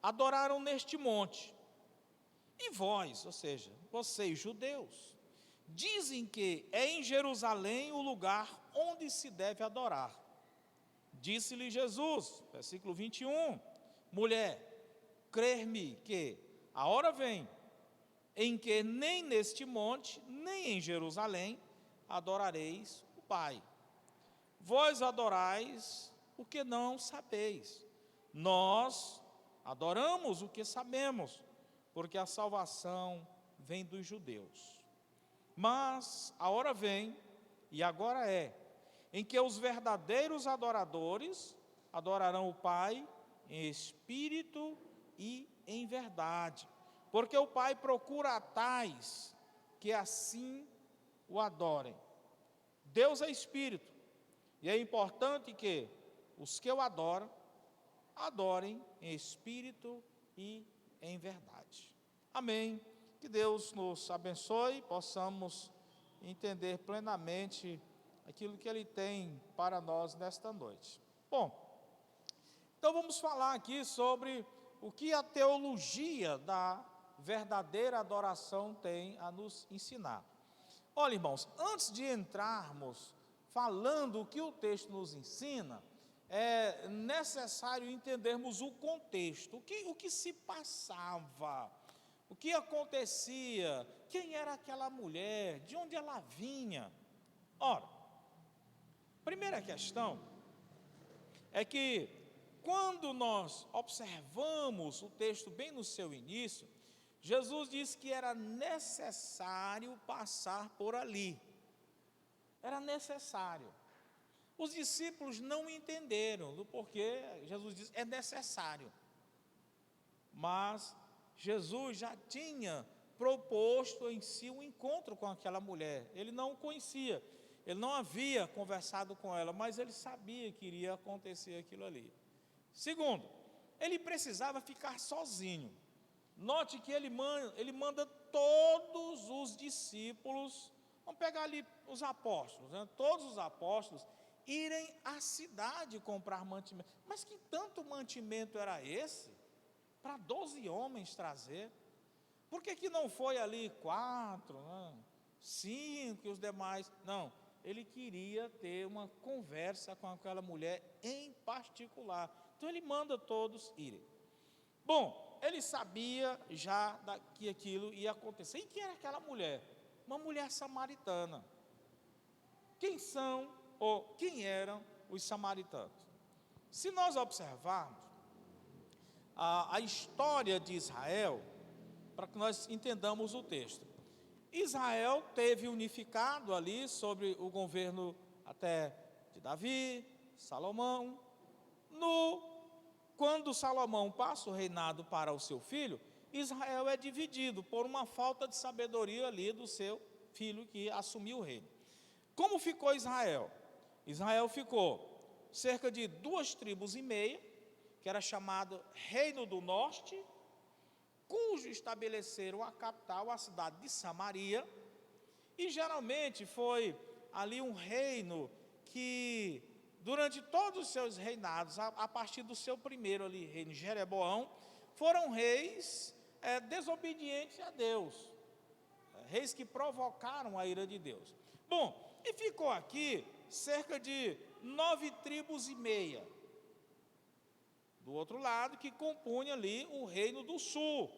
adoraram neste monte. E vós, ou seja, vocês judeus, dizem que é em Jerusalém o lugar onde se deve adorar. Disse-lhe Jesus, versículo 21, mulher, crer-me que a hora vem em que nem neste monte, nem em Jerusalém, adorareis o Pai. Vós adorais o que não sabeis. Nós adoramos o que sabemos, porque a salvação vem dos judeus. Mas a hora vem, e agora é, em que os verdadeiros adoradores adorarão o Pai em espírito e em verdade, porque o Pai procura tais que assim o adorem. Deus é espírito, e é importante que os que o adoram, adorem em espírito e em verdade. Amém. Que Deus nos abençoe, possamos entender plenamente aquilo que Ele tem para nós nesta noite. Bom, então vamos falar aqui sobre o que a teologia da verdadeira adoração tem a nos ensinar. Olha, irmãos, antes de entrarmos falando o que o texto nos ensina, é necessário entendermos o contexto, o que se passava, o que acontecia, quem era aquela mulher, de onde ela vinha. Ora, primeira questão é que quando nós observamos o texto bem no seu início, Jesus disse que era necessário passar por ali. Era necessário. Os discípulos não entenderam do porquê Jesus disse é necessário. Mas Jesus já tinha proposto em si um encontro com aquela mulher. Ele não conhecia, ele não havia conversado com ela, mas ele sabia que iria acontecer aquilo ali. Segundo, ele precisava ficar sozinho. Note que ele manda todos os discípulos, vamos pegar ali os apóstolos, né? Todos os apóstolos irem à cidade comprar mantimento. Mas que tanto mantimento era esse? Para 12 homens trazer? Por que não foi ali 4, né? 5 e os demais? Não, ele queria ter uma conversa com aquela mulher em particular. Então ele manda todos irem. Bom, ele sabia já que aquilo ia acontecer. E quem era aquela mulher? Uma mulher samaritana. Quem são ou quem eram os samaritanos? Se nós observarmos a história de Israel, para que nós entendamos o texto. Israel teve unificado ali sobre o governo até de Davi, Salomão. Quando Salomão passa o reinado para o seu filho, Israel é dividido por uma falta de sabedoria ali do seu filho que assumiu o reino. Como ficou Israel? Israel ficou cerca de 2,5 tribos, que era chamado Reino do Norte, cujo estabeleceram a capital, a cidade de Samaria, e geralmente foi ali um reino que, durante todos os seus reinados, a partir do seu primeiro ali, reino Jeroboão, foram reis desobedientes a Deus, reis que provocaram a ira de Deus. Bom, e ficou aqui cerca de 9,5 tribos, do outro lado, que compunha ali o reino do sul,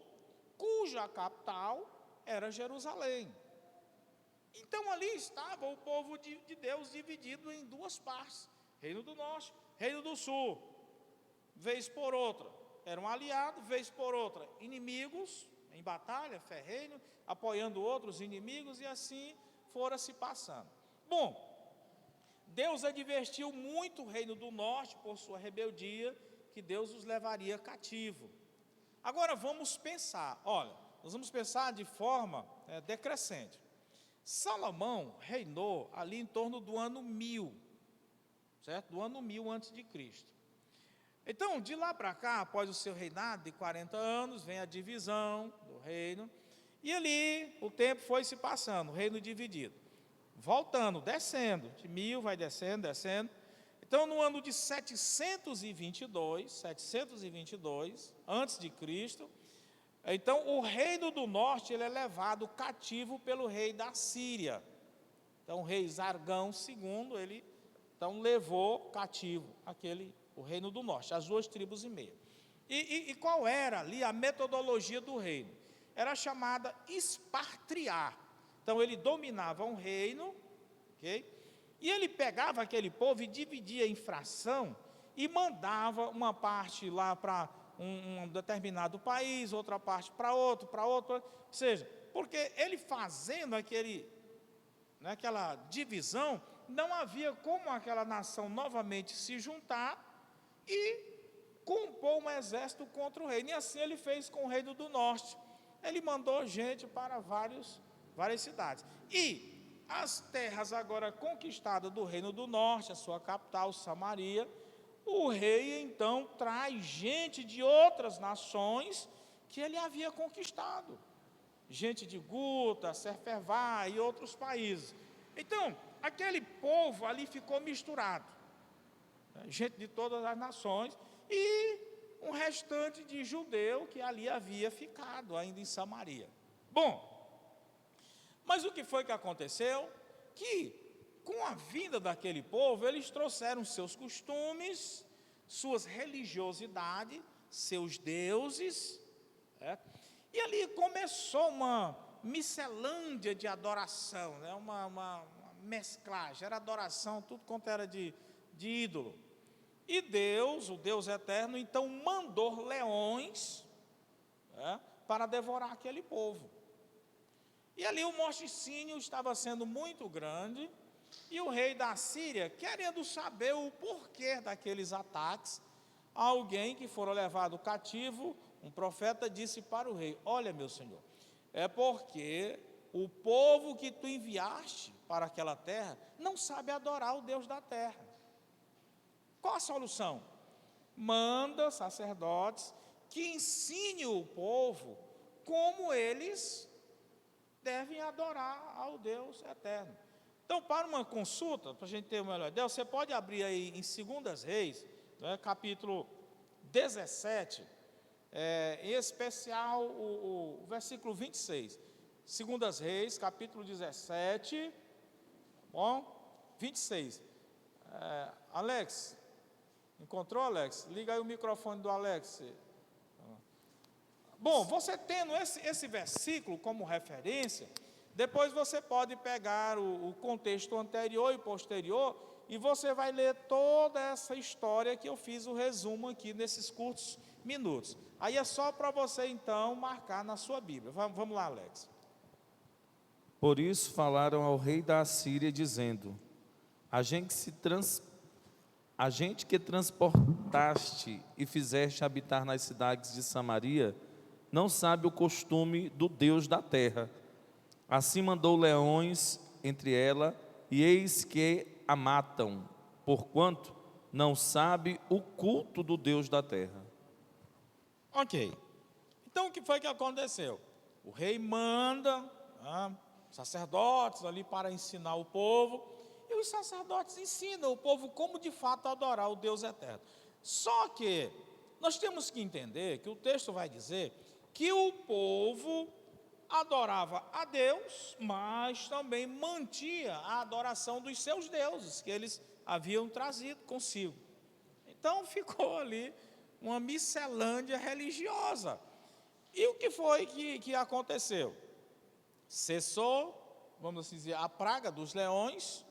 cuja capital era Jerusalém. Então ali estava o povo de Deus dividido em duas partes, reino do norte, reino do sul, vez por outra, eram aliados, vez por outra, inimigos, em batalha, ferrenho, apoiando outros inimigos, e assim fora se passando. Bom, Deus advertiu muito o reino do norte por sua rebeldia, que Deus os levaria cativo. Agora vamos pensar, olha, nós vamos pensar de forma decrescente. Salomão reinou ali em torno do ano 1000, certo? Do ano 1000 antes de Cristo. Então, de lá para cá, após o seu reinado de 40 anos, vem a divisão do reino, e ali o tempo foi se passando, o reino dividido. Voltando, descendo, de 1000 vai descendo. Então, no ano de 722, antes de Cristo, então o reino do norte ele é levado cativo pelo rei da Síria. Então, o rei Zargão II, ele então levou cativo o reino do norte, as 2,5 tribos. E qual era ali a metodologia do reino? Era chamada expatriar. Então, ele dominava um reino, ok? E ele pegava aquele povo e dividia em fração e mandava uma parte lá para um determinado país, outra parte para outro, ou seja, porque ele fazendo aquela divisão, não havia como aquela nação novamente se juntar e compor um exército contra o reino. E assim ele fez com o reino do norte. Ele mandou gente para várias cidades. E as terras agora conquistadas do reino do norte, a sua capital, Samaria, o rei então traz gente de outras nações que ele havia conquistado. Gente de Guta, Sepharvá e outros países. Então, aquele povo ali ficou misturado. Gente de todas as nações e um restante de judeu que ali havia ficado ainda em Samaria. Bom, mas o que foi que aconteceu? Que com a vinda daquele povo, eles trouxeram seus costumes, suas religiosidades, seus deuses, e ali começou uma miscelândia de adoração, uma mesclagem, era adoração, tudo quanto era de ídolo. E Deus, o Deus eterno, então mandou leões para devorar aquele povo. E ali o morticínio estava sendo muito grande, e o rei da Síria, querendo saber o porquê daqueles ataques, alguém que fora levado cativo, um profeta disse para o rei: olha, meu senhor, é porque o povo que tu enviaste para aquela terra não sabe adorar o Deus da terra. Qual a solução? Manda sacerdotes que ensinem o povo como eles devem adorar ao Deus eterno. Então, para uma consulta, para a gente ter uma melhor ideia, você pode abrir aí em 2 Reis, capítulo 17, em especial o versículo 26. 2 Reis, capítulo 17, bom, 26. Alex, encontrou, Alex? Liga aí o microfone do Alex. Bom, você tendo esse versículo como referência, depois você pode pegar o contexto anterior e posterior, e você vai ler toda essa história que eu fiz o resumo aqui nesses curtos minutos. Aí é só para você então marcar na sua Bíblia. Vamos lá, Alex. Por isso falaram ao rei da Assíria, dizendo: a gente que transportaste e fizeste habitar nas cidades de Samaria, não sabe o costume do Deus da terra. Assim mandou leões entre ela, e eis que a matam, porquanto não sabe o culto do Deus da terra. Ok. Então, o que foi que aconteceu? O rei manda sacerdotes ali para ensinar o povo, e os sacerdotes ensinam o povo como de fato adorar o Deus eterno. Só que nós temos que entender que o texto vai dizer que o povo adorava a Deus, mas também mantinha a adoração dos seus deuses, que eles haviam trazido consigo. Então ficou ali uma miscelânea religiosa. E o que foi que aconteceu? Cessou, vamos assim dizer, a praga dos leões,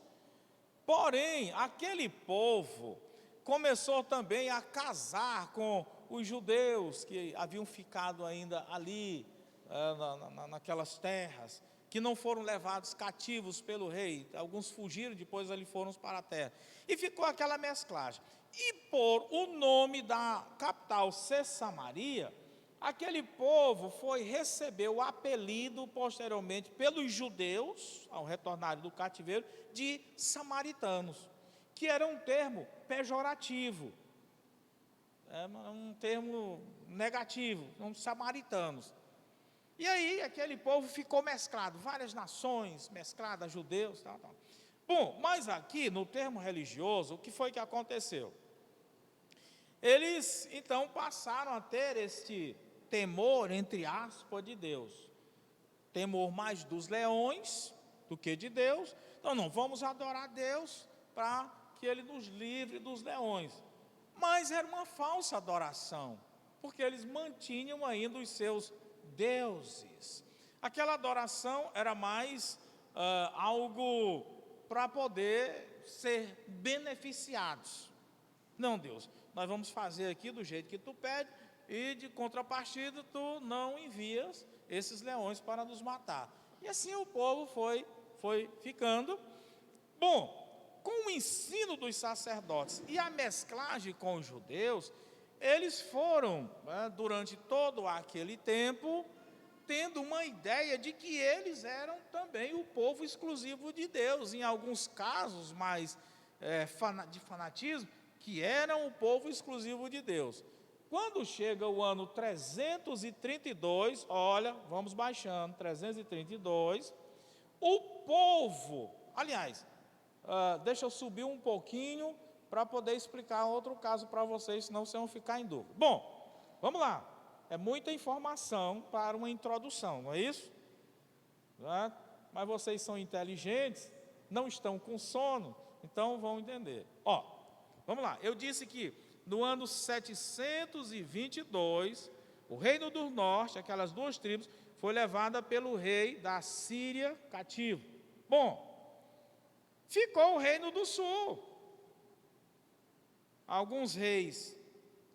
porém, aquele povo começou também a casar com os judeus que haviam ficado ainda ali, naquelas terras, que não foram levados cativos pelo rei. Alguns fugiram, depois ali foram para a terra. E ficou aquela mesclagem. E por o nome da capital ser Samaria, aquele povo recebeu o apelido posteriormente pelos judeus, ao retornarem do cativeiro, de samaritanos, que era um termo pejorativo, um termo negativo, samaritanos. E aí aquele povo ficou mesclado, várias nações mescladas, judeus, tal. Bom, mas aqui, no termo religioso, o que foi que aconteceu? Eles, então, passaram a ter este temor, entre aspas, de Deus. Temor mais dos leões do que de Deus. Então, não vamos adorar Deus para que Ele nos livre dos leões. Mas era uma falsa adoração, porque eles mantinham ainda os seus deuses. Aquela adoração era mais algo para poder ser beneficiados. Não, Deus, nós vamos fazer aqui do jeito que tu pede, e de contrapartida tu não envias esses leões para nos matar. E assim o povo foi ficando. Bom, com o ensino dos sacerdotes e a mesclagem com os judeus, eles foram, durante todo aquele tempo, tendo uma ideia de que eles eram também o povo exclusivo de Deus, em alguns casos mais de fanatismo, que eram o povo exclusivo de Deus. Quando chega o ano 332, olha, vamos baixando, 332, o povo, aliás, deixa eu subir um pouquinho para poder explicar outro caso para vocês, senão vocês vão ficar em dúvida. Bom, vamos lá. É muita informação para uma introdução, não é isso? Mas vocês são inteligentes, não estão com sono, então vão entender. Vamos lá. Eu disse que no ano 722, o reino do norte, aquelas duas tribos, foi levada pelo rei da Síria cativo. Bom, ficou o reino do sul. Alguns reis,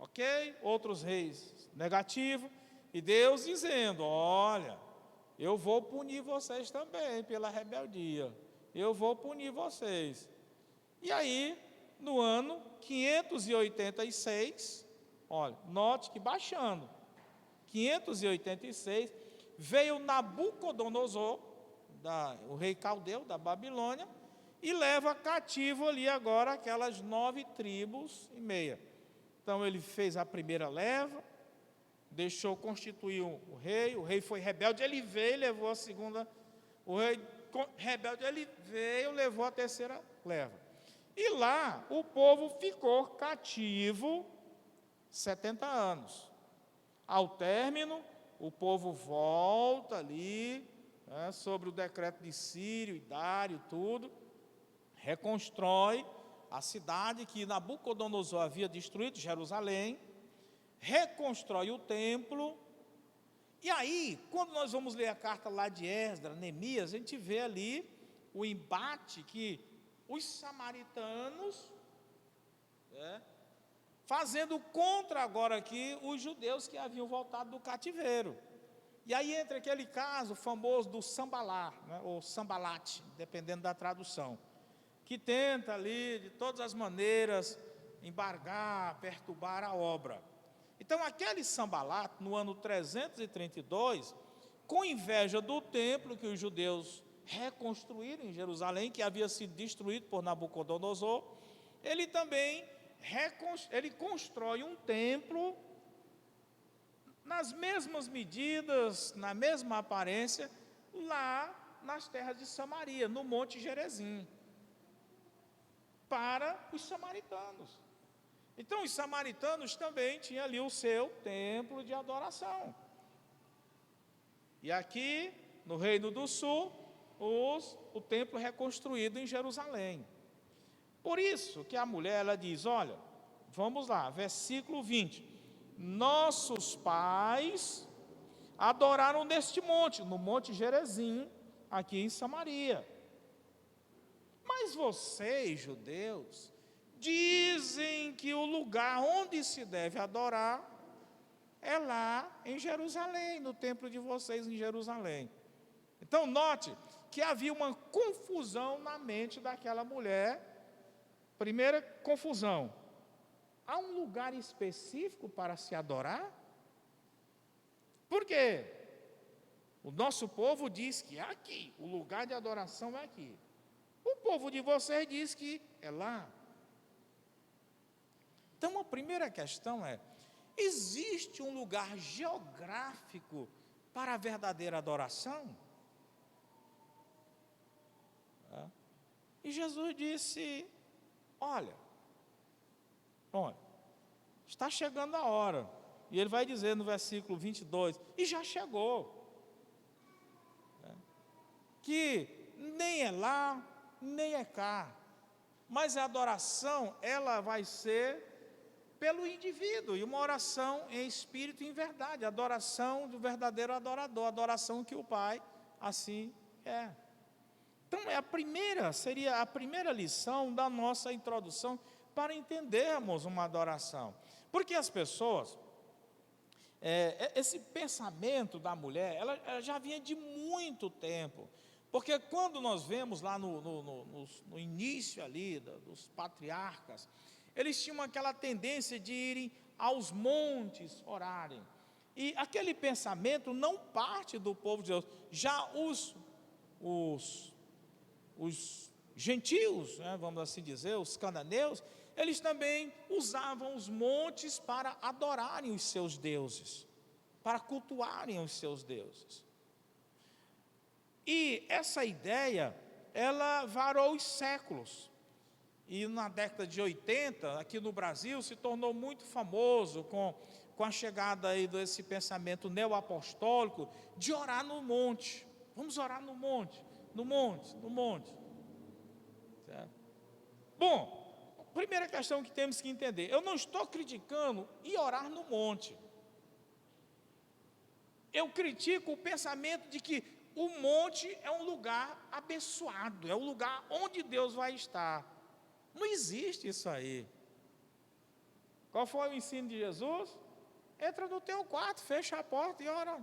ok? Outros reis negativo, e Deus dizendo, olha, eu vou punir vocês também pela rebeldia, eu vou punir vocês. E aí, no ano 586, olha, note que baixando, 586, veio Nabucodonosor, o rei caldeu da Babilônia, e leva cativo ali agora aquelas 9 tribos e meia. Então ele fez a primeira leva, deixou constituir o rei foi rebelde, ele veio e levou a segunda, o rei rebelde, ele veio e levou a terceira leva. E lá o povo ficou cativo 70 anos. Ao término, o povo volta ali, sobre o decreto de Círio e Dário, tudo, reconstrói a cidade que Nabucodonosor havia destruído, Jerusalém, reconstrói o templo. E aí, quando nós vamos ler a carta lá de Esdras, Neemias, a gente vê ali o embate que os samaritanos, fazendo contra agora aqui os judeus que haviam voltado do cativeiro. E aí entra aquele caso famoso do Sambalá, ou Sambalate, dependendo da tradução, que tenta ali, de todas as maneiras, embargar, perturbar a obra. Então, aquele Sambalat, no ano 332, com inveja do templo que os judeus reconstruíram em Jerusalém, que havia sido destruído por Nabucodonosor, ele também constrói um templo nas mesmas medidas, na mesma aparência, lá nas terras de Samaria, no Monte Gerizim, para os samaritanos. Então, os samaritanos também tinham ali o seu templo de adoração. E aqui, no Reino do Sul, o templo reconstruído em Jerusalém. Por isso que a mulher, ela diz, olha, vamos lá, versículo 20. Nossos pais adoraram neste monte, no Monte Gerizim, aqui em Samaria. Mas vocês, judeus, dizem que o lugar onde se deve adorar é lá em Jerusalém, no templo de vocês em Jerusalém. Então, note que havia uma confusão na mente daquela mulher. Primeira confusão: há um lugar específico para se adorar? Por quê? O nosso povo diz que é aqui, o lugar de adoração é aqui. O povo de vocês diz que é lá. Então, a primeira questão é: existe um lugar geográfico para a verdadeira adoração? E Jesus disse: olha, está chegando a hora. E ele vai dizer no versículo 22, e já chegou, que nem é lá, nem é cá, mas a adoração, ela vai ser pelo indivíduo, e uma oração em espírito e em verdade, a adoração do verdadeiro adorador, a adoração que o Pai assim é. Então, seria a primeira lição da nossa introdução para entendermos uma adoração. Porque as pessoas, esse pensamento da mulher, ela já vinha de muito tempo. Porque quando nós vemos lá no início ali dos patriarcas, eles tinham aquela tendência de irem aos montes orarem. E aquele pensamento não parte do povo de Deus. Já os gentios, vamos assim dizer, os cananeus, eles também usavam os montes para adorarem os seus deuses, para cultuarem os seus deuses. E essa ideia, ela varou os séculos. E na década de 80, aqui no Brasil, se tornou muito famoso com a chegada aí desse pensamento neoapostólico de orar no monte. Vamos orar no monte, no monte, no monte. Certo? Bom, primeira questão que temos que entender, eu não estou criticando ir orar no monte. Eu critico o pensamento de que o monte é um lugar abençoado, é um lugar onde Deus vai estar. Não existe isso aí. Qual foi o ensino de Jesus? Entra no teu quarto, fecha a porta e ora.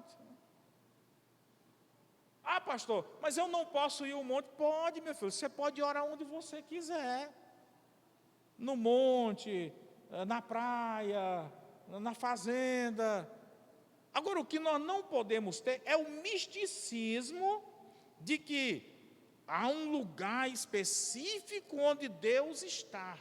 Ah, pastor, mas eu não posso ir ao monte. Pode, meu filho, você pode orar onde você quiser. No monte, na praia, na fazenda. Agora, o que nós não podemos ter é o misticismo de que há um lugar específico onde Deus está.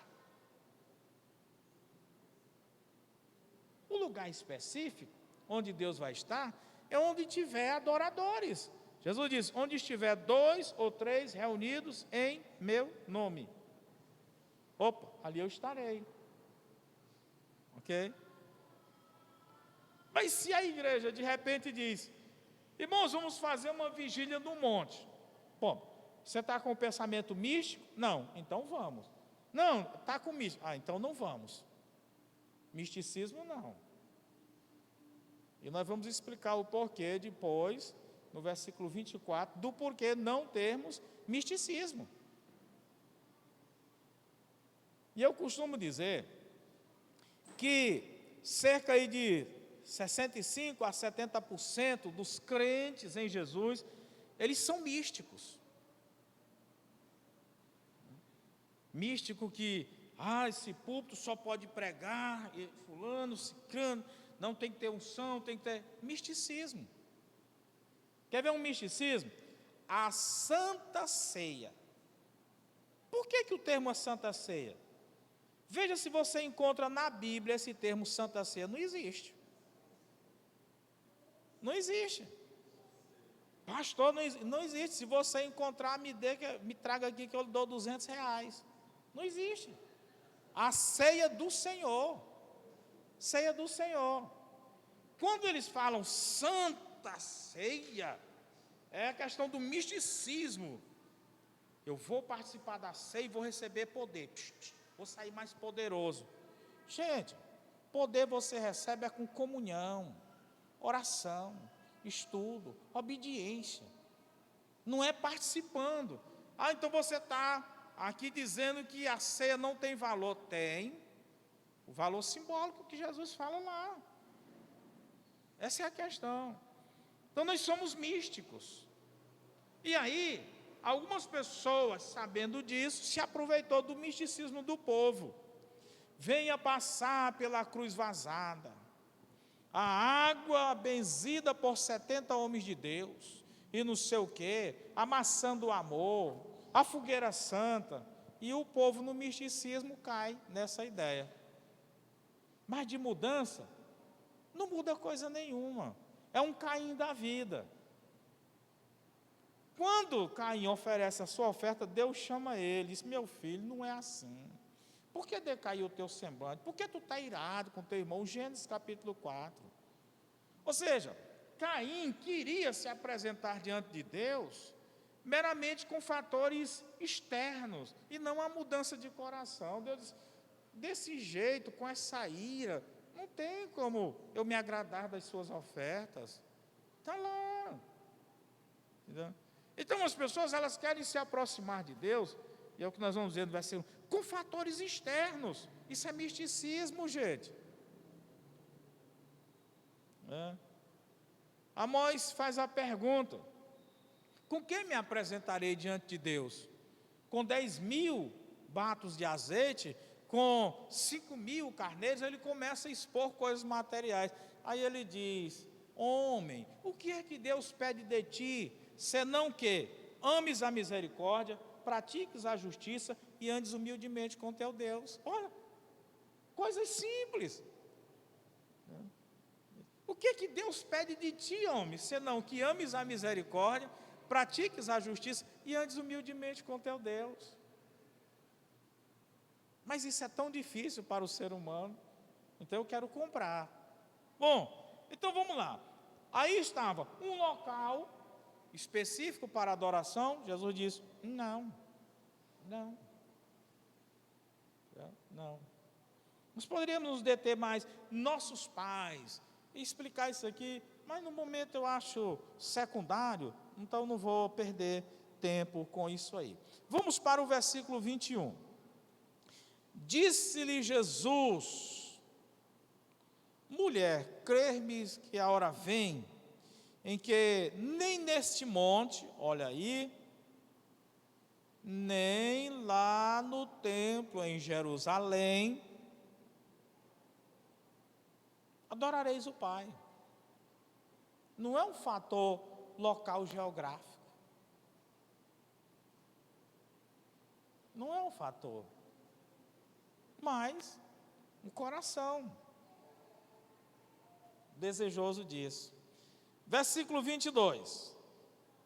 O lugar específico onde Deus vai estar é onde tiver adoradores. Jesus diz: onde estiver 2 ou 3 reunidos em meu nome. Opa, ali eu estarei. Ok? Mas se a igreja de repente diz: irmãos, vamos fazer uma vigília no monte. Bom, você está com o pensamento místico? Não, então vamos. Não, está com místico. Ah, então não vamos. Misticismo não. E nós vamos explicar o porquê depois, no versículo 24, do porquê não termos misticismo. E eu costumo dizer que cerca aí de 65% a 70% dos crentes em Jesus, eles são místicos. Místico que, esse púlpito só pode pregar, e fulano, ciclano, não tem que ter unção, tem que ter misticismo. Quer ver um misticismo? A Santa Ceia. Por que o termo Santa Ceia? Veja se você encontra na Bíblia esse termo Santa Ceia. Não existe. Não existe. Pastor, não existe. Se você encontrar, me traga aqui que eu lhe dou R$200. Não existe. A ceia do Senhor. Ceia do Senhor. Quando eles falam Santa Ceia, é a questão do misticismo. Eu vou participar da ceia e vou receber poder. Vou sair mais poderoso. Gente, poder você recebe com comunhão, oração, estudo, obediência. Não é participando. Então você está aqui dizendo que a ceia não tem valor. Tem. O valor simbólico que Jesus fala lá. Essa é a questão. Então nós somos místicos. E aí, algumas pessoas, sabendo disso, se aproveitou do misticismo do povo. Venha passar pela cruz vazada. A água benzida por 70 homens de Deus. E não sei o quê, a maçã do amor, a fogueira santa. E o povo no misticismo cai nessa ideia. Mas de mudança, não muda coisa nenhuma. É um Caim da vida. Quando Caim oferece a sua oferta, Deus chama ele, diz: meu filho, não é assim. Por que decaiu o teu semblante? Por que tu está irado com teu irmão? Gênesis capítulo 4. Ou seja, Caim queria se apresentar diante de Deus meramente com fatores externos e não a mudança de coração. Deus disse: desse jeito, com essa ira, não tem como eu me agradar das suas ofertas. Está lá. Entendeu? Então as pessoas, elas querem se aproximar de Deus, e é o que nós vamos ver no versículo, com fatores externos. Isso é misticismo, gente. Amós faz a pergunta: com que me apresentarei diante de Deus? Com 10.000 batos de azeite? Com 5.000 carneiros? Ele começa a expor coisas materiais. Aí ele diz: homem, o que é que Deus pede de ti, senão que ames a misericórdia, pratiques a justiça e andes humildemente com teu Deus? Olha, coisas simples. O que é que Deus pede de ti, homem, senão que ames a misericórdia, pratiques a justiça e andes humildemente com teu Deus? Mas isso é tão difícil para o ser humano, então eu quero comprar. Bom, então vamos lá. Aí estava um local específico para adoração. Jesus disse: não. Nós poderíamos nos deter mais, nossos pais, e explicar isso aqui, mas no momento eu acho secundário, então não vou perder tempo com isso aí. Vamos para o versículo 21. Disse-lhe Jesus: mulher, crer-me que a hora vem, em que nem neste monte, olha aí, nem lá no templo em Jerusalém, adorareis o Pai. Não é um fator local geográfico. Não é um fator. Mas um coração desejoso disso. Versículo 22,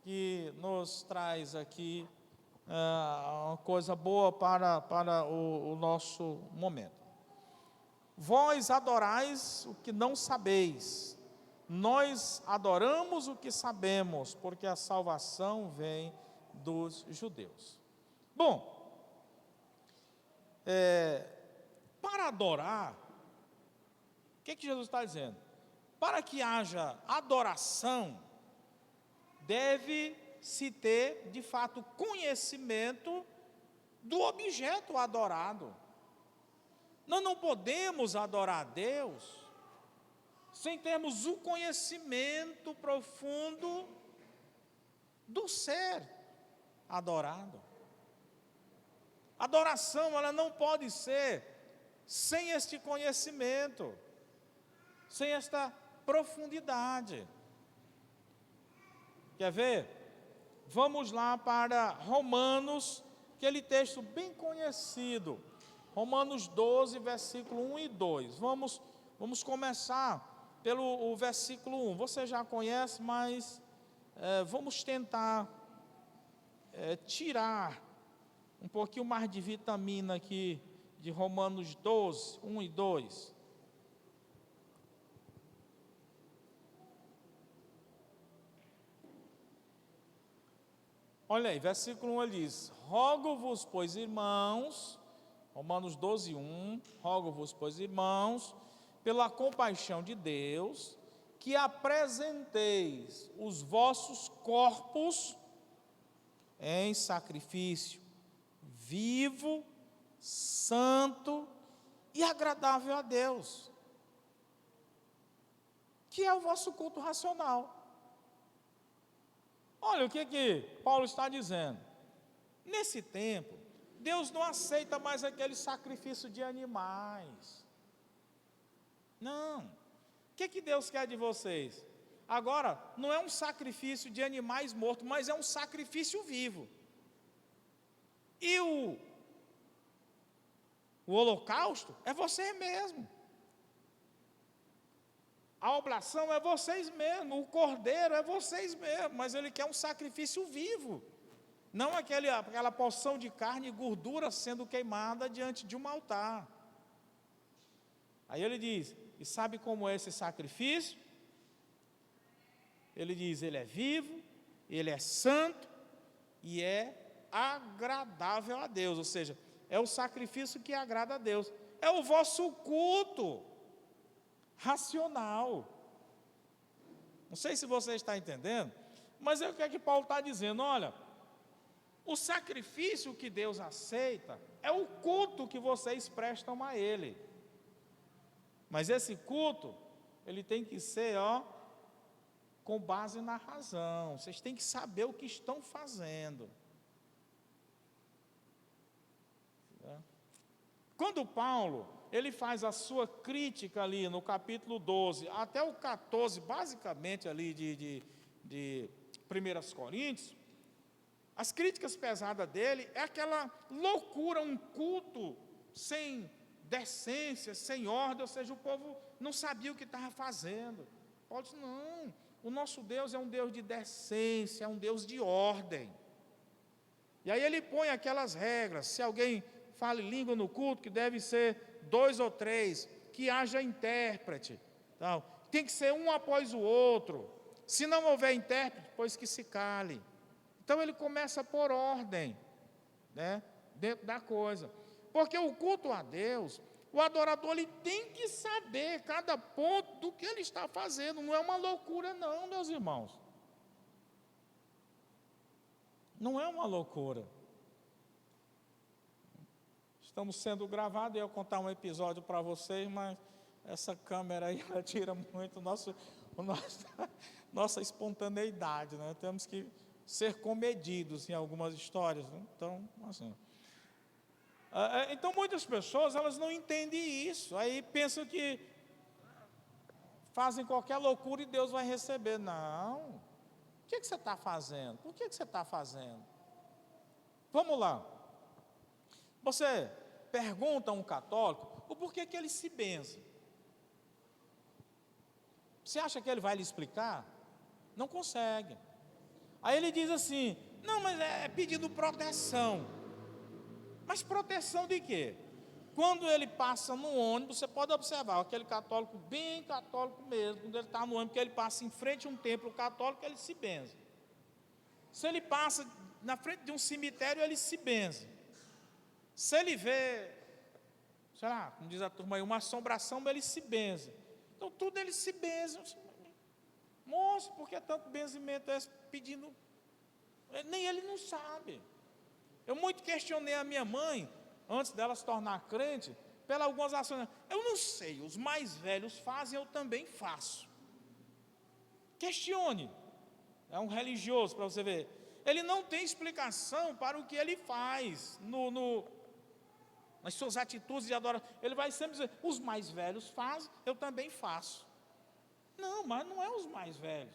que nos traz aqui uma coisa boa para o nosso momento. Vós adorais o que não sabeis, nós adoramos o que sabemos, porque a salvação vem dos judeus. Bom, para adorar, o que Jesus está dizendo? Para que haja adoração, deve-se ter, de fato, conhecimento do objeto adorado. Nós não podemos adorar a Deus sem termos o conhecimento profundo do ser adorado. Adoração, ela não pode ser sem este conhecimento, sem esta profundidade. Quer ver? Vamos lá para Romanos, aquele texto bem conhecido, Romanos 12, versículo 1 e 2. Vamos começar pelo versículo 1. Você já conhece, mas vamos tentar tirar um pouquinho mais de vitamina aqui de Romanos 12, 1 e 2. Olha aí, versículo 1 ele diz: rogo-vos, pois irmãos, Romanos 12, 1, rogo-vos, pois irmãos, pela compaixão de Deus, que apresenteis os vossos corpos em sacrifício vivo, santo e agradável a Deus, que é o vosso culto racional. Olha o que Paulo está dizendo. Nesse tempo, Deus não aceita mais aquele sacrifício de animais. Não. O que Deus quer de vocês? Agora, não é um sacrifício de animais mortos, mas é um sacrifício vivo. E o holocausto é você mesmo. A oblação é vocês mesmos, o cordeiro é vocês mesmos, mas ele quer um sacrifício vivo, não aquela porção de carne e gordura sendo queimada diante de um altar. Aí ele diz, e sabe como é esse sacrifício? Ele diz, ele é vivo, ele é santo e é agradável a Deus, ou seja, é o sacrifício que agrada a Deus, é o vosso culto racional. Não sei se você está entendendo, mas é o que é que Paulo está dizendo, olha, o sacrifício que Deus aceita é o culto que vocês prestam a Ele, mas esse culto, ele tem que ser, com base na razão, vocês têm que saber o que estão fazendo. Quando Paulo, ele faz a sua crítica ali no capítulo 12, até o 14, basicamente ali de 1 Coríntios, as críticas pesadas dele é aquela loucura, um culto sem decência, sem ordem, ou seja, o povo não sabia o que estava fazendo. Paulo disse, não, o nosso Deus é um Deus de decência, é um Deus de ordem. E aí ele põe aquelas regras, se alguém fale língua no culto, que deve ser 2 ou 3, que haja intérprete, tal. Tem que ser um após o outro, se não houver intérprete, pois que se cale. Então ele começa por ordem, dentro da coisa, porque o culto a Deus, o adorador ele tem que saber cada ponto do que ele está fazendo, não é uma loucura não, meus irmãos, não é uma loucura. Estamos sendo gravados, eu vou contar um episódio para vocês, mas essa câmera aí, ela tira muito nossa espontaneidade, né? Temos que ser comedidos em algumas histórias, né? Então, assim. Então, muitas pessoas, elas não entendem isso, aí pensam que fazem qualquer loucura e Deus vai receber. Não. O que você está fazendo? Por que você está fazendo? Vamos lá. Você pergunta a um católico o porquê que ele se benze. Você acha que ele vai lhe explicar? Não consegue. Aí ele diz assim, não, mas é pedindo proteção. Mas proteção de quê? Quando ele passa no ônibus, você pode observar, aquele católico, bem católico mesmo, quando ele está no ônibus, que ele passa em frente a um templo católico, ele se benze. Se ele passa na frente de um cemitério, ele se benze. Se ele vê, sei lá, como diz a turma aí, uma assombração, ele se benze. Então tudo ele se benze. Moço, por que tanto benzimento é pedindo? Nem ele não sabe. Eu muito questionei a minha mãe, antes dela se tornar crente, pelas algumas ações. Eu não sei, os mais velhos fazem, eu também faço. Questione. É um religioso, para você ver. Ele não tem explicação para o que ele faz nas suas atitudes de adoração. Ele vai sempre dizer, os mais velhos fazem, eu também faço. Não, mas não é os mais velhos.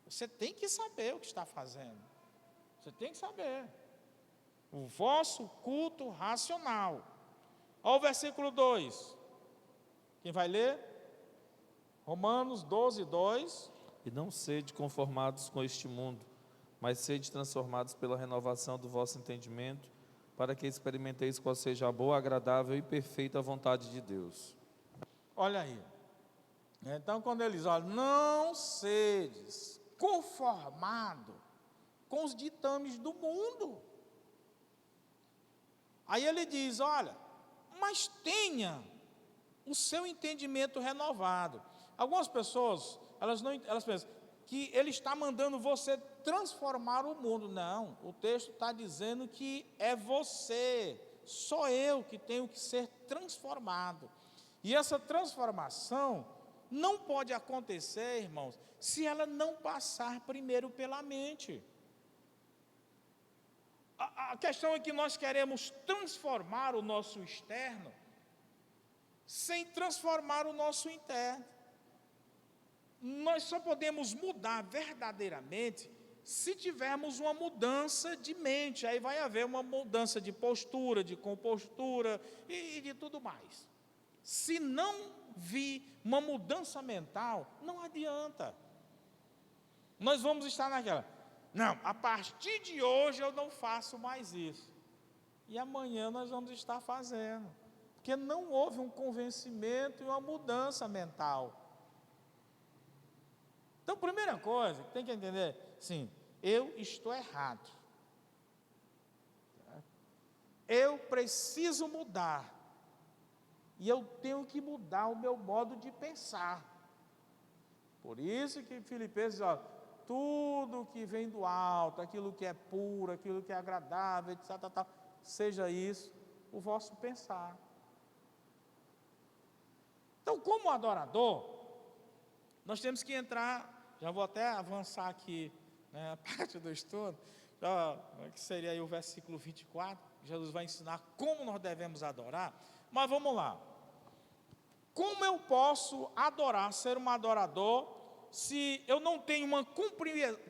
Você tem que saber o que está fazendo. Você tem que saber. O vosso culto racional. Olha o versículo 2. Quem vai ler? Romanos 12, 2. E não sede conformados com este mundo, mas sede transformados pela renovação do vosso entendimento, para que experimenteis qual seja a boa, agradável e perfeita vontade de Deus. Olha aí. Então, quando eles olham, não sedes conformado com os ditames do mundo. Aí ele diz, olha, mas tenha o seu entendimento renovado. Algumas pessoas, elas pensam que ele está mandando você transformar o mundo. Não, o texto está dizendo que é você, sou eu que tenho que ser transformado. E essa transformação não pode acontecer, irmãos, se ela não passar primeiro pela mente. A questão é que nós queremos transformar o nosso externo sem transformar o nosso interno. Nós só podemos mudar verdadeiramente se tivermos uma mudança de mente. Aí vai haver uma mudança de postura, de compostura e de tudo mais. Se não vir uma mudança mental, não adianta. Nós vamos estar naquela, não, a partir de hoje eu não faço mais isso. E amanhã nós vamos estar fazendo. Porque não houve um convencimento e uma mudança mental. Então, primeira coisa, tem que entender, sim, eu estou errado. Eu preciso mudar. E eu tenho que mudar o meu modo de pensar. Por isso que Filipenses diz, tudo que vem do alto, aquilo que é puro, aquilo que é agradável, etc, seja isso o vosso pensar. Então, como adorador, nós temos que entrar, já vou até avançar aqui, né, a parte do estudo, que seria aí o versículo 24, Jesus vai ensinar como nós devemos adorar, mas vamos lá. Como eu posso adorar, ser um adorador, se eu não tenho uma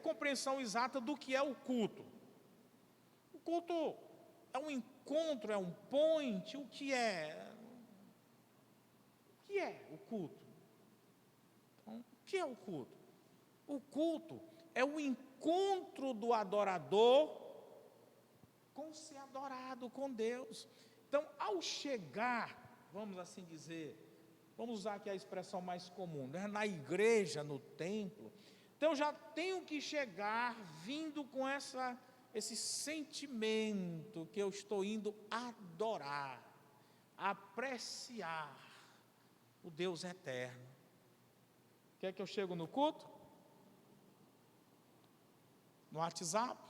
compreensão exata do que é o culto? O culto é um encontro, é um point, o que é? O que é o culto? Então, o que é o culto? O culto é o encontro do adorador com ser adorado, com Deus. Então, ao chegar, vamos assim dizer, vamos usar aqui a expressão mais comum, né? Na igreja, no templo, então eu já tenho que chegar vindo com esse sentimento que eu estou indo adorar, apreciar o Deus eterno. Quer que eu chego no culto? No WhatsApp?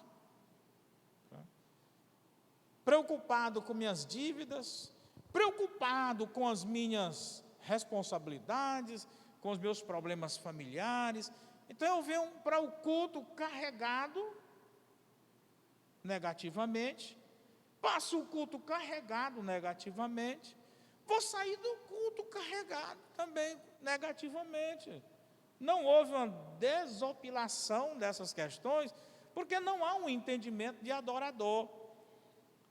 Preocupado com minhas dívidas, preocupado com as minhas responsabilidades, com os meus problemas familiares. Então eu venho para o culto carregado negativamente, passo o culto carregado negativamente, vou sair do culto carregado também negativamente. Não houve uma desopilação dessas questões, porque não há um entendimento de adorador.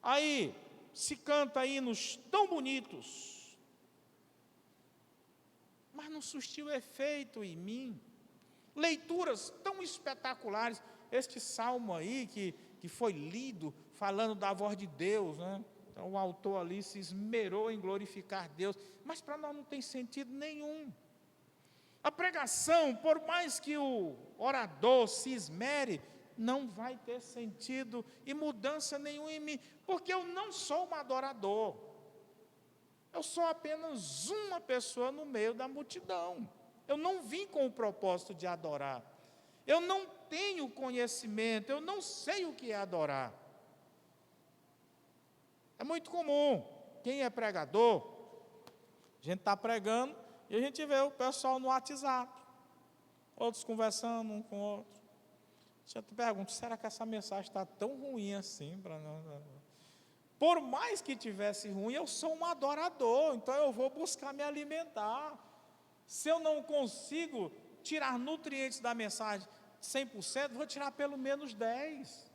Aí, se canta hinos tão bonitos, mas não surtiu efeito em mim. Leituras tão espetaculares, este salmo aí que foi lido, falando da voz de Deus, né? Então o autor ali se esmerou em glorificar Deus, mas para nós não tem sentido nenhum. A pregação, por mais que o orador se esmere, não vai ter sentido e mudança nenhuma em mim, porque eu não sou um adorador. Eu sou apenas uma pessoa no meio da multidão. Eu não vim com o propósito de adorar. Eu não tenho conhecimento, eu não sei o que é adorar. É muito comum, quem é pregador, a gente está pregando e a gente vê o pessoal no WhatsApp, outros conversando um com o outro. Eu te pergunto, será que essa mensagem está tão ruim assim para nós? Por mais que tivesse ruim, eu sou um adorador, então eu vou buscar me alimentar. Se eu não consigo tirar nutrientes da mensagem 100%, vou tirar pelo menos 10%.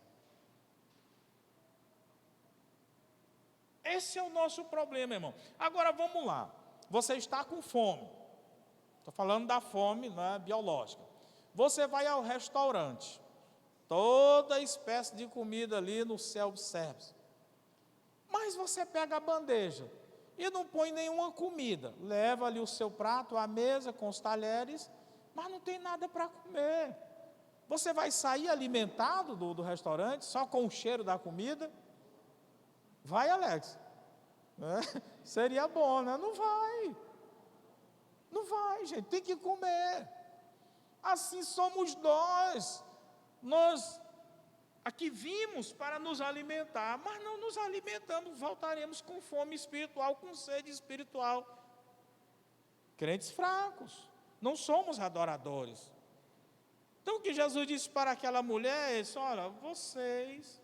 Esse é o nosso problema, irmão. Agora vamos lá. Você está com fome. Estou falando da fome, né, biológica. Você vai ao restaurante. Toda espécie de comida ali no self-service. Mas você pega a bandeja e não põe nenhuma comida. Leva ali o seu prato à mesa com os talheres, mas não tem nada para comer. Você vai sair alimentado do restaurante, só com o cheiro da comida? Vai, Alex? Seria bom, né? Não vai. Não vai, gente. Tem que comer. Assim somos nós. Nós aqui vimos para nos alimentar, mas não nos alimentamos, voltaremos com fome espiritual, com sede espiritual. Crentes fracos, não somos adoradores. Então o que Jesus disse para aquela mulher é isso: olha, vocês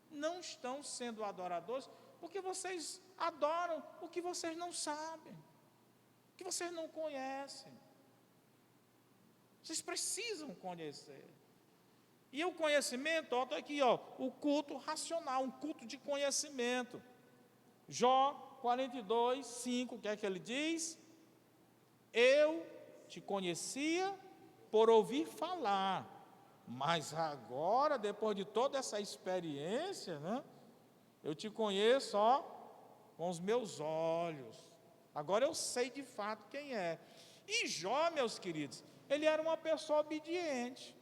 não estão sendo adoradores, porque vocês adoram o que vocês não sabem, o que vocês não conhecem. Vocês precisam conhecer. E o conhecimento, está aqui, o culto racional, um culto de conhecimento. Jó 42, 5, o que é que ele diz? Eu te conhecia por ouvir falar, mas agora, depois de toda essa experiência, né, eu te conheço, ó, com os meus olhos. Agora eu sei de fato quem é. E Jó, meus queridos, ele era uma pessoa obediente,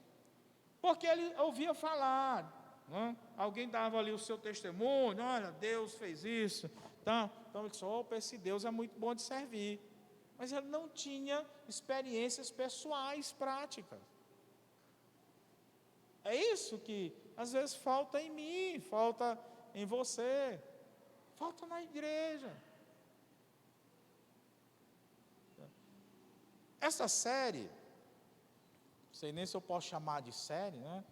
porque ele ouvia falar, né? Alguém dava ali o seu testemunho, olha, Deus fez isso, tá? Então ele disse, opa, esse Deus é muito bom de servir. Mas ele não tinha experiências pessoais práticas. É isso que às vezes falta em mim, falta em você, falta na igreja. Essa série, não sei nem se eu posso chamar de série, né?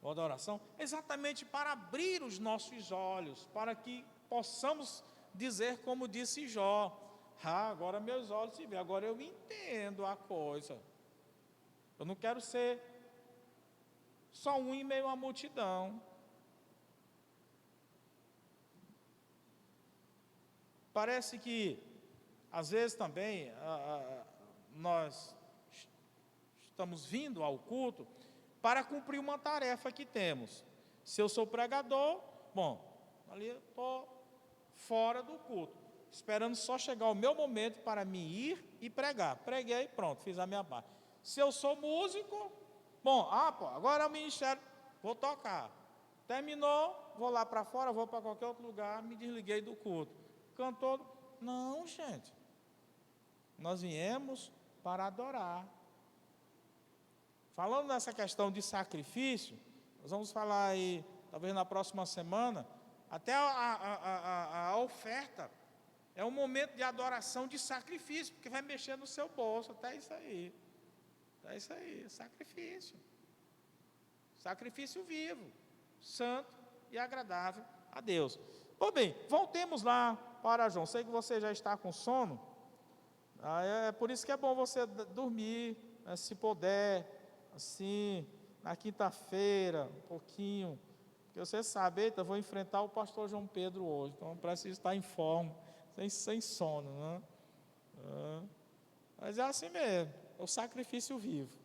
Ou da oração, exatamente para abrir os nossos olhos, para que possamos dizer como disse Jó, agora meus olhos se veem, agora eu entendo a coisa. Eu não quero ser só um em meio à multidão. Parece que, às vezes também, nós estamos vindo ao culto para cumprir uma tarefa que temos. Se eu sou pregador, bom, ali eu estou fora do culto, esperando só chegar o meu momento para me ir e pregar. Preguei, pronto, fiz a minha parte. Se eu sou músico, bom, agora é o ministério, vou tocar. Terminou, vou lá para fora, vou para qualquer outro lugar, me desliguei do culto. Cantor, não, gente. Nós viemos para adorar. Falando nessa questão de sacrifício, nós vamos falar aí, talvez na próxima semana, até a oferta é um momento de adoração de sacrifício, porque vai mexer no seu bolso, até isso aí. Até isso aí, sacrifício. Sacrifício vivo, santo e agradável a Deus. Bom, bem, voltemos lá para João. Sei que você já está com sono, é por isso que é bom você dormir, né, se puder, assim, na quinta-feira, um pouquinho, porque você sabe, eita, eu vou enfrentar o pastor João Pedro hoje, então eu preciso estar em forma, sem sono, né? Mas é assim mesmo, é o sacrifício vivo.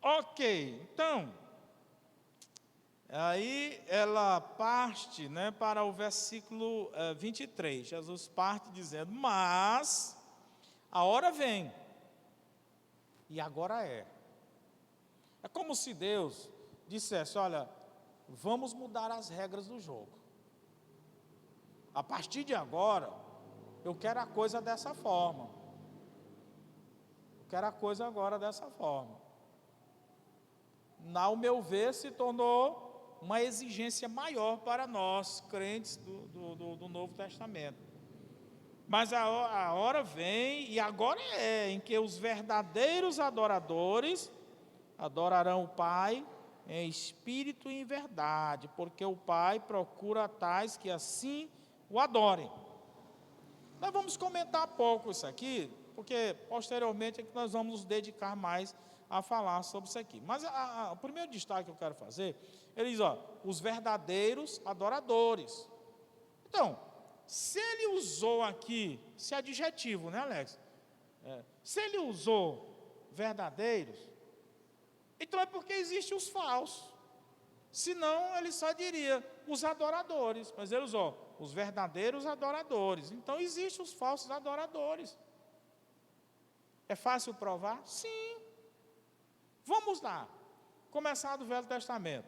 Ok, então, aí ela parte, né, para o versículo 23, Jesus parte dizendo, mas a hora vem, e agora é. É como se Deus dissesse, olha, vamos mudar as regras do jogo. A partir de agora, eu quero a coisa dessa forma. Eu quero a coisa agora dessa forma. Ao meu ver, se tornou uma exigência maior para nós, crentes do Novo Testamento. Mas a hora vem, e agora é, em que os verdadeiros adoradores adorarão o Pai em espírito e em verdade, porque o Pai procura tais que assim o adorem. Nós vamos comentar pouco isso aqui, porque posteriormente é que nós vamos nos dedicar mais a falar sobre isso aqui. Mas o primeiro destaque que eu quero fazer, ele diz, os verdadeiros adoradores. Então, se ele usou aqui esse adjetivo, né, Alex? Se ele usou verdadeiros, então é porque existem os falsos. Senão ele só diria os adoradores, mas ele usou os verdadeiros adoradores. Então existem os falsos adoradores. É fácil provar? Sim. Vamos lá. Começar do Velho Testamento.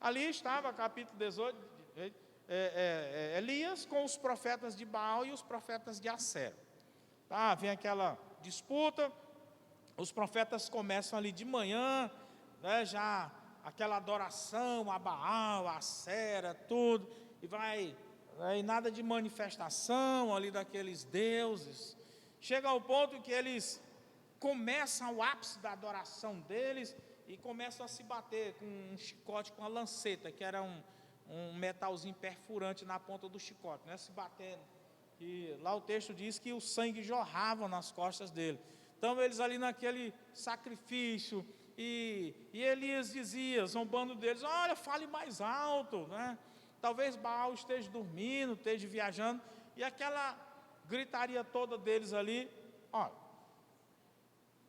Ali estava, capítulo 18, Elias com os profetas de Baal e os profetas de Acera. Tá, vem aquela disputa, os profetas começam ali de manhã, né, já aquela adoração a Baal, a Acera, tudo, e vai, e nada de manifestação ali daqueles deuses. Chega ao ponto que eles começam o ápice da adoração deles e começam a se bater com um chicote, com uma lanceta, que era um metalzinho perfurante na ponta do chicote, né, se batendo. E lá o texto diz que o sangue jorrava nas costas dele. Então eles ali naquele sacrifício, e Elias dizia, zombando deles, olha, fale mais alto, né? Talvez Baal esteja dormindo, esteja viajando, e aquela gritaria toda deles ali, ó,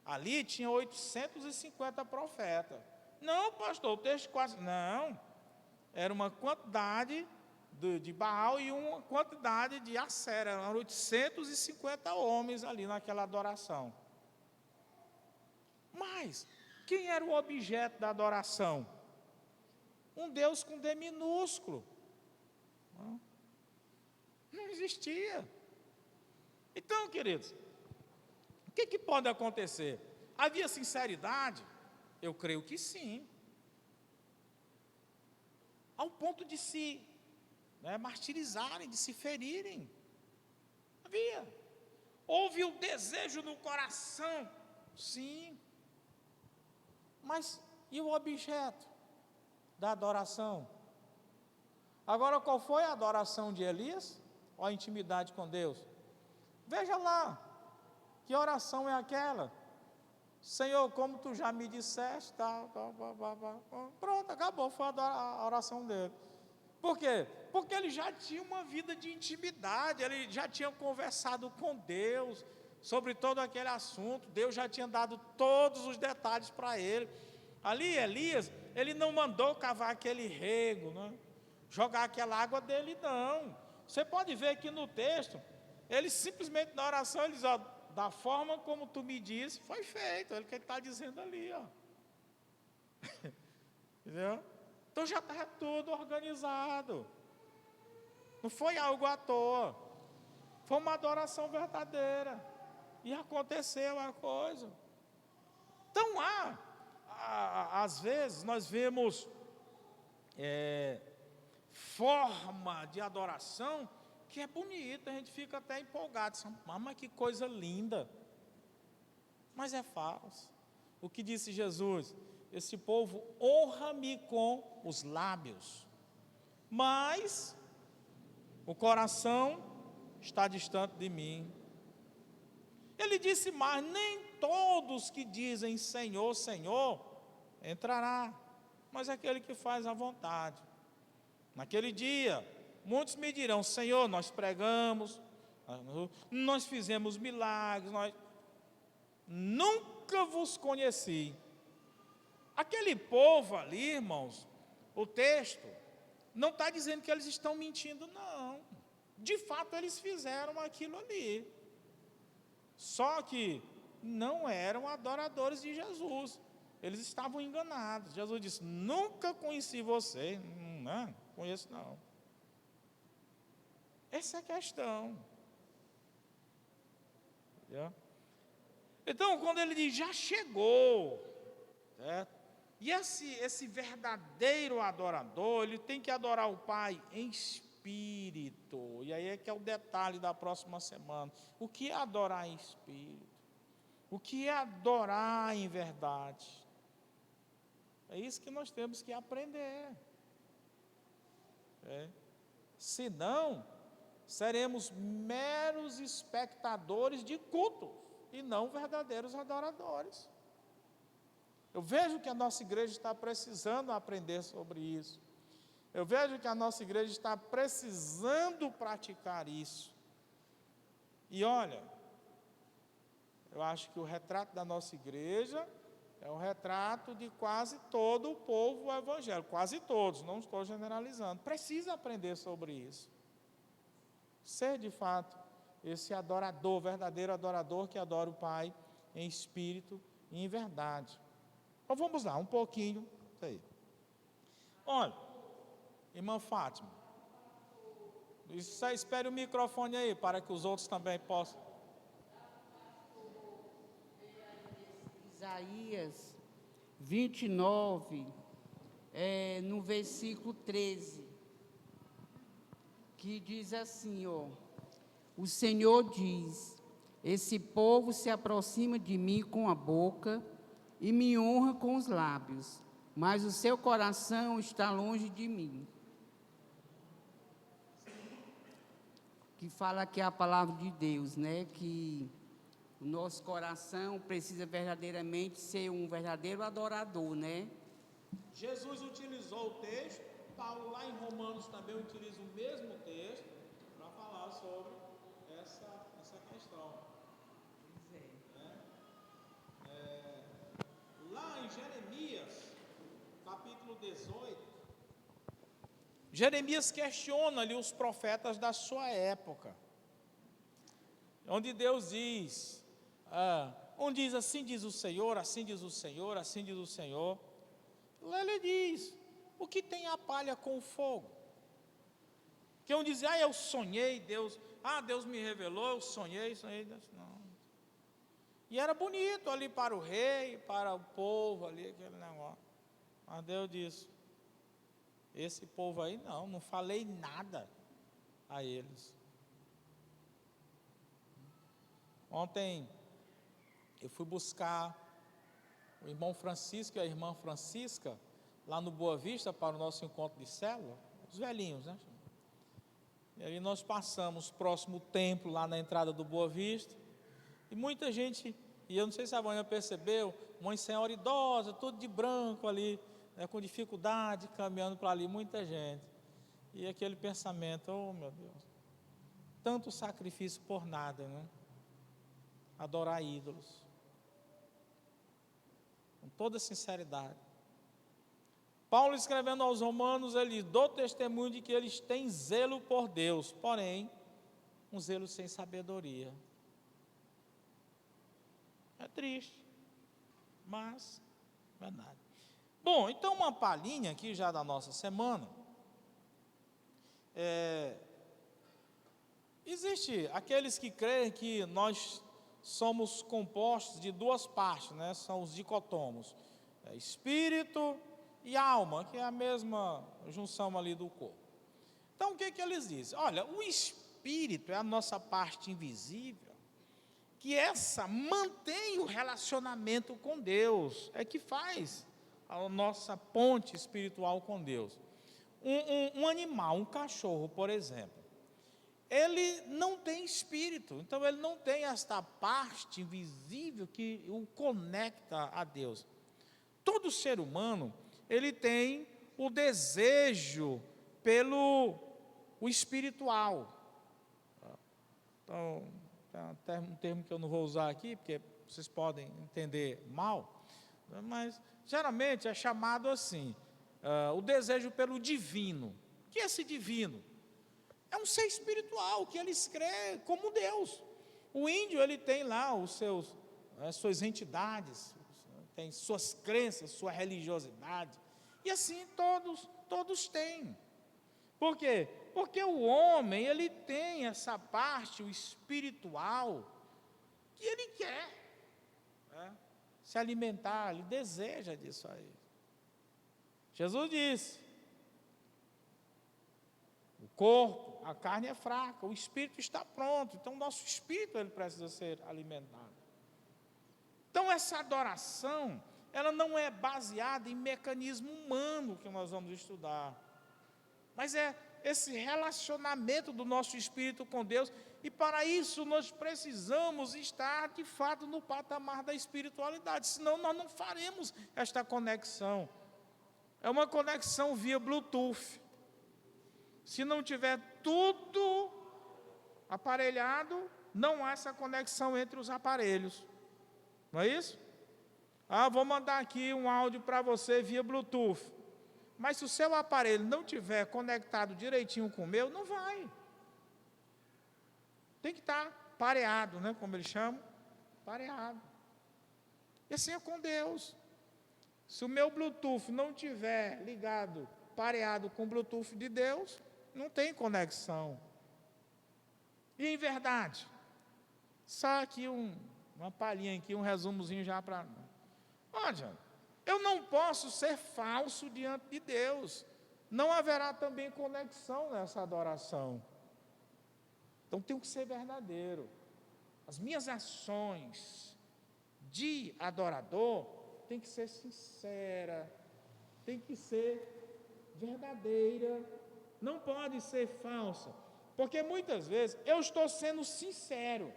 ali tinha 850 profetas. Não, pastor, o texto quase, não, era uma quantidade de Baal e uma quantidade de Acera, eram 850 homens ali naquela adoração. Mas, quem era o objeto da adoração? Um Deus com D minúsculo. Não existia. Então, queridos, o que pode acontecer? Havia sinceridade? Eu creio que sim. Ao ponto de se martirizarem, de se ferirem. Havia. Houve o desejo no coração? Sim. Mas e o objeto da adoração? Agora, qual foi a adoração de Elias? Ou a intimidade com Deus? Veja lá, que oração é aquela? Senhor, como tu já me disseste, pronto, acabou, foi a oração dele. Por quê? Porque ele já tinha uma vida de intimidade, ele já tinha conversado com Deus sobre todo aquele assunto, Deus já tinha dado todos os detalhes para ele. Ali, Elias, ele não mandou cavar aquele rego, jogar aquela água dele, não. Você pode ver aqui no texto, ele simplesmente na oração, ele diz, ó, da forma como tu me disse, foi feito, é o que ele está dizendo ali, ó. Entendeu? Então já estava tudo organizado, não foi algo à toa, foi uma adoração verdadeira, e aconteceu a coisa. Então às vezes nós vemos forma de adoração que é bonita, a gente fica até empolgado, mas que coisa linda, mas é falso. O que disse Jesus? Esse povo honra-me com os lábios, mas o coração está distante de mim. Ele disse mais, nem todos que dizem Senhor, Senhor, entrará, mas aquele que faz a vontade. Naquele dia, muitos me dirão, Senhor, nós pregamos, nós fizemos milagres, nós nunca vos conheci. Aquele povo ali, irmãos, o texto não está dizendo que eles estão mentindo, não. De fato, eles fizeram aquilo ali. Só que não eram adoradores de Jesus. Eles estavam enganados. Jesus disse, nunca conheci você. Não conheço não. Essa é a questão. Então, quando ele diz, já chegou, certo? E esse verdadeiro adorador, ele tem que adorar o Pai em espírito. E aí é que é o detalhe da próxima semana. O que é adorar em espírito? O que é adorar em verdade? É isso que nós temos que aprender. Senão, seremos meros espectadores de culto e não verdadeiros adoradores. Eu vejo que a nossa igreja está precisando aprender sobre isso. Eu vejo que a nossa igreja está precisando praticar isso. E olha, eu acho que o retrato da nossa igreja é o retrato de quase todo o povo evangélico, quase todos, não estou generalizando. Precisa aprender sobre isso. Ser de fato esse adorador, verdadeiro adorador que adora o Pai em espírito e em verdade. Então vamos lá, um pouquinho. Isso aí. Olha, irmã Fátima, espere o microfone aí, para que os outros também possam. Isaías 29, no versículo 13, que diz assim, ó, o Senhor diz, esse povo se aproxima de mim com a boca e me honra com os lábios, mas o seu coração está longe de mim. Que fala aqui a palavra de Deus, né, que o nosso coração precisa verdadeiramente ser um verdadeiro adorador, né? Jesus utilizou o texto Paulo, lá em Romanos, também utiliza o mesmo texto para falar sobre essa questão. Lá em Jeremias, capítulo 18, Jeremias questiona ali os profetas da sua época, onde Deus diz, diz assim diz o Senhor, assim diz o Senhor, assim diz o Senhor. Lá ele diz, o que tem a palha com o fogo? Que um diz, eu sonhei, Deus me revelou, eu sonhei, Deus, não. E era bonito ali para o rei, para o povo ali, aquele negócio. Mas Deus disse, esse povo aí não falei nada a eles. Ontem eu fui buscar o irmão Francisco e a irmã Francisca lá no Boa Vista para o nosso encontro de célula, os velhinhos, né? E aí nós passamos próximo ao templo lá na entrada do Boa Vista, e muita gente, e eu não sei se a Vânia percebeu, uma senhora idosa, tudo de branco ali, né, com dificuldade, caminhando para ali, muita gente. E aquele pensamento, oh meu Deus, tanto sacrifício por nada, né? Adorar ídolos. Com toda sinceridade. Paulo, escrevendo aos Romanos, ele dá testemunho de que eles têm zelo por Deus, porém, um zelo sem sabedoria. É triste, mas verdade. Bom, então uma palhinha aqui já da nossa semana. Existe aqueles que creem que nós somos compostos de duas partes, né? São os dicotomos, espírito e alma, que é a mesma junção ali do corpo. Então o que eles dizem? Olha, o espírito é a nossa parte invisível, que essa mantém o relacionamento com Deus, é que faz a nossa ponte espiritual com Deus. Um animal, um cachorro, por exemplo, ele não tem espírito, então ele não tem esta parte invisível que o conecta a Deus. Todo ser humano, ele tem o desejo pelo o espiritual. Então, é um termo que eu não vou usar aqui, porque vocês podem entender mal, mas geralmente é chamado assim, o desejo pelo divino. O que é esse divino? É um ser espiritual, que eles creem como Deus. O índio, ele tem lá as suas entidades, tem suas crenças, sua religiosidade, e assim todos têm. Por quê? Porque o homem, ele tem essa parte, o espiritual, que ele quer, né, se alimentar, ele deseja disso aí. Jesus disse, o corpo, a carne é fraca, o espírito está pronto, então o nosso espírito ele precisa ser alimentado. Então essa adoração, ela não é baseada em mecanismo humano que nós vamos estudar, mas é esse relacionamento do nosso espírito com Deus, e para isso nós precisamos estar de fato no patamar da espiritualidade, senão nós não faremos esta conexão. É uma conexão via Bluetooth. Se não tiver tudo aparelhado, não há essa conexão entre os aparelhos. Não é isso? Vou mandar aqui um áudio para você via Bluetooth. Mas se o seu aparelho não tiver conectado direitinho com o meu, não vai. Tem que estar pareado, né? Como eles chamam, pareado. E assim é com Deus. Se o meu Bluetooth não tiver ligado, pareado com o Bluetooth de Deus, não tem conexão. E em verdade, só aqui uma palhinha aqui, um resumozinho já para... Olha, eu não posso ser falso diante de Deus. Não haverá também conexão nessa adoração. Então tenho que ser verdadeiro. As minhas ações de adorador tem que ser sincera, tem que ser verdadeira, não pode ser falsa, porque muitas vezes eu estou sendo sincero,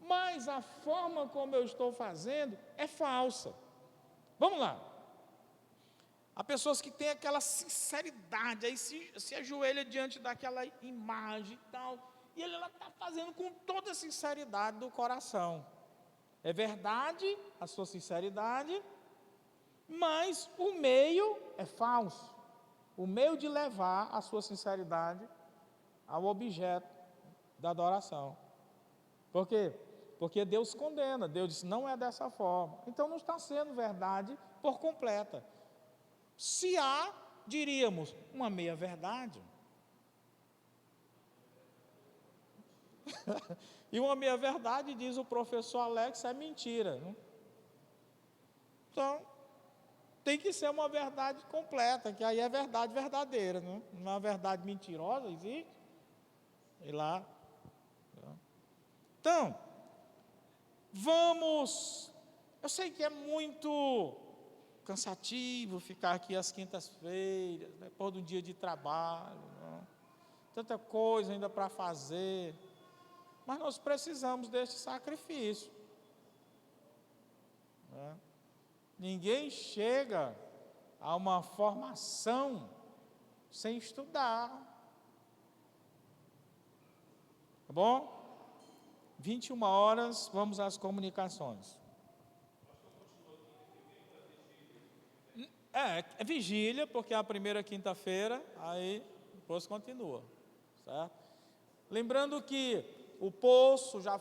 mas a forma como eu estou fazendo é falsa. Vamos lá. Há pessoas que têm aquela sinceridade, aí se ajoelha diante daquela imagem e tal, e ele está fazendo com toda a sinceridade do coração. É verdade a sua sinceridade, mas o meio é falso. O meio de levar a sua sinceridade ao objeto da adoração. Por quê? Porque Deus condena, Deus diz, não é dessa forma. Então não está sendo verdade por completa. Se há, diríamos, uma meia-verdade. E uma meia-verdade, diz o professor Alex, é mentira. Né? Então, tem que ser uma verdade completa, que aí é verdade verdadeira. Né? Uma verdade mentirosa existe. E lá. Então, vamos. Eu sei que é muito cansativo ficar aqui às quintas-feiras, depois do dia de trabalho, né? Tanta coisa ainda para fazer, mas nós precisamos deste sacrifício, né? Ninguém chega a uma formação sem estudar, tá bom? 21 horas, vamos às comunicações. É vigília, porque é a primeira quinta-feira, aí depois continua, certo? Lembrando que o poço já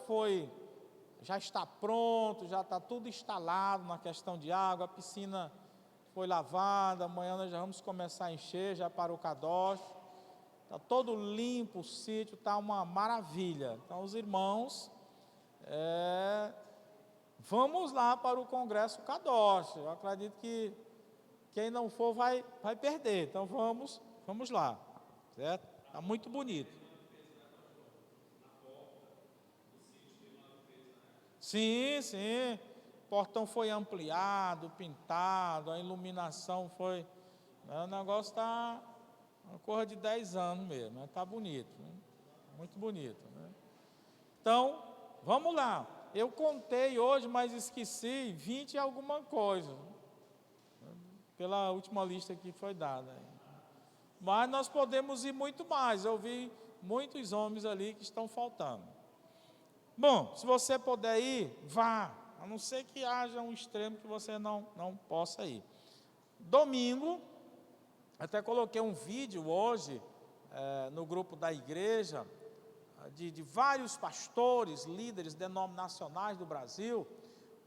está pronto, já está tudo instalado na questão de água, a piscina foi lavada, amanhã nós já vamos começar a encher, já para o Kadosh, está todo limpo, o sítio está uma maravilha. Então os irmãos, vamos lá para o Congresso Kadosh, eu acredito que quem não for vai perder, então vamos lá, certo? Está muito bonito. Sim, o portão foi ampliado, pintado, a iluminação foi, o negócio está uma coisa de 10 anos mesmo, está bonito, né? Muito bonito, né? Então, vamos lá, eu contei hoje, mas esqueci 20 e alguma coisa, pela última lista que foi dada. Mas nós podemos ir muito mais, eu vi muitos homens ali que estão faltando. Bom, se você puder ir, vá, a não ser que haja um extremo que você não possa ir. Domingo, até coloquei um vídeo hoje no grupo da igreja, de vários pastores, líderes denominacionais do Brasil,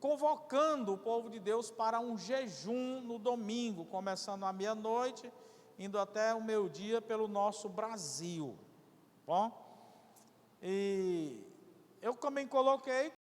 convocando o povo de Deus para um jejum no domingo, começando à meia-noite, indo até o meio-dia pelo nosso Brasil. Bom, e eu também coloquei